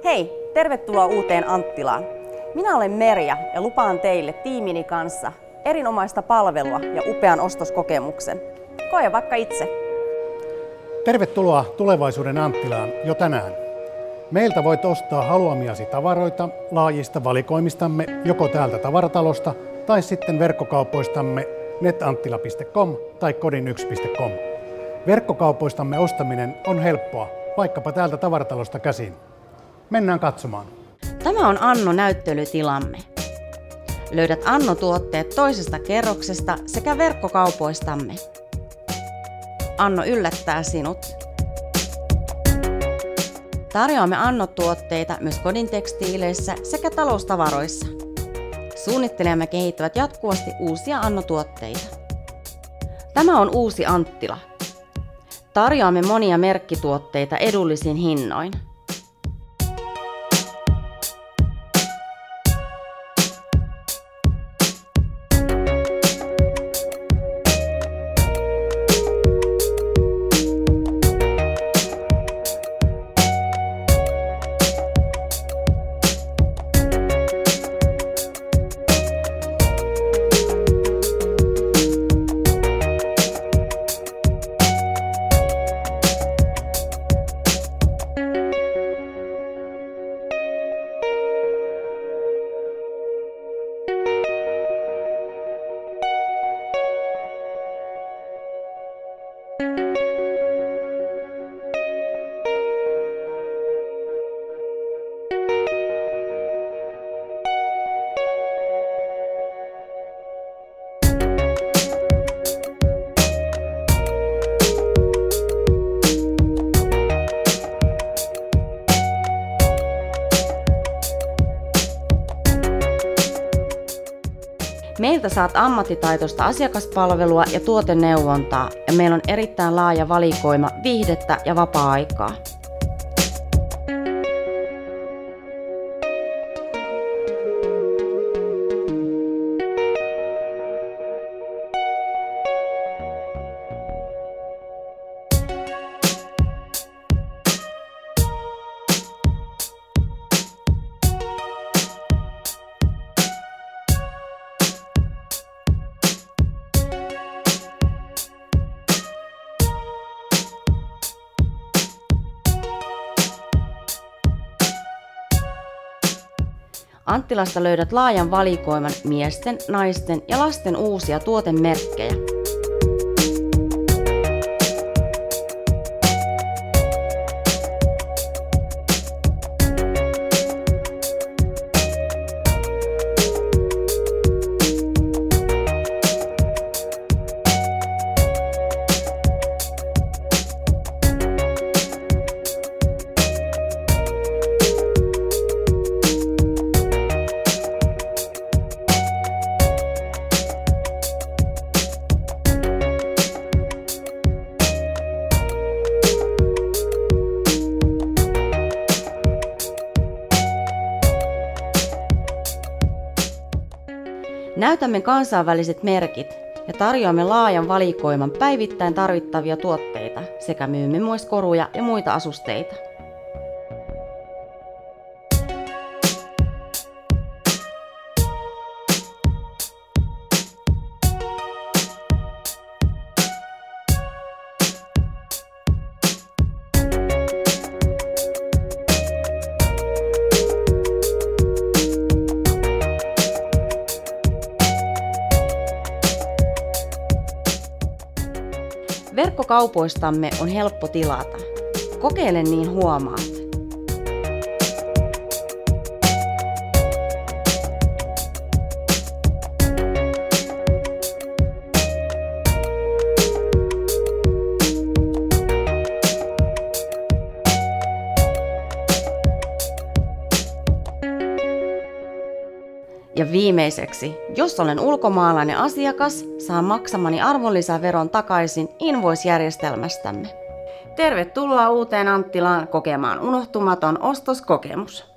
Hei, tervetuloa uuteen Anttilaan. Minä olen Merja ja lupaan teille tiimini kanssa erinomaista palvelua ja upean ostoskokemuksen. Koe vaikka itse. Tervetuloa tulevaisuuden Anttilaan jo tänään. Meiltä voit ostaa haluamiasi tavaroita laajista valikoimistamme joko täältä tavaratalosta tai sitten verkkokaupoistamme netanttila.com tai kodin1.com. Verkkokaupoistamme ostaminen on helppoa, vaikkapa täältä tavaratalosta käsin. Mennään katsomaan. Tämä on Anno-näyttelytilamme. Löydät Anno-tuotteet toisesta kerroksesta sekä verkkokaupoistamme. Anno yllättää sinut. Tarjoamme Anno-tuotteita myös kodin tekstiileissä sekä taloustavaroissa. Suunnittelijamme kehittävät jatkuvasti uusia Anno-tuotteita. Tämä on uusi Anttila. Tarjoamme monia merkkituotteita edullisin hinnoin. Meiltä saat ammattitaitoista asiakaspalvelua ja tuoteneuvontaa ja meillä on erittäin laaja valikoima viihdettä ja vapaa-aikaa. Anttilasta löydät laajan valikoiman miesten, naisten ja lasten uusia tuotemerkkejä. Näytämme kansainväliset merkit ja tarjoamme laajan valikoiman päivittäin tarvittavia tuotteita sekä myymme myös koruja ja muita asusteita. Verkkokaupoistamme on helppo tilata. Kokeile niin huomaat. Ja viimeiseksi, jos olen ulkomaalainen asiakas, saan maksamani arvonlisäveron takaisin Invoice-järjestelmästämme. Tervetuloa uuteen Anttilaan kokemaan unohtumaton ostoskokemus.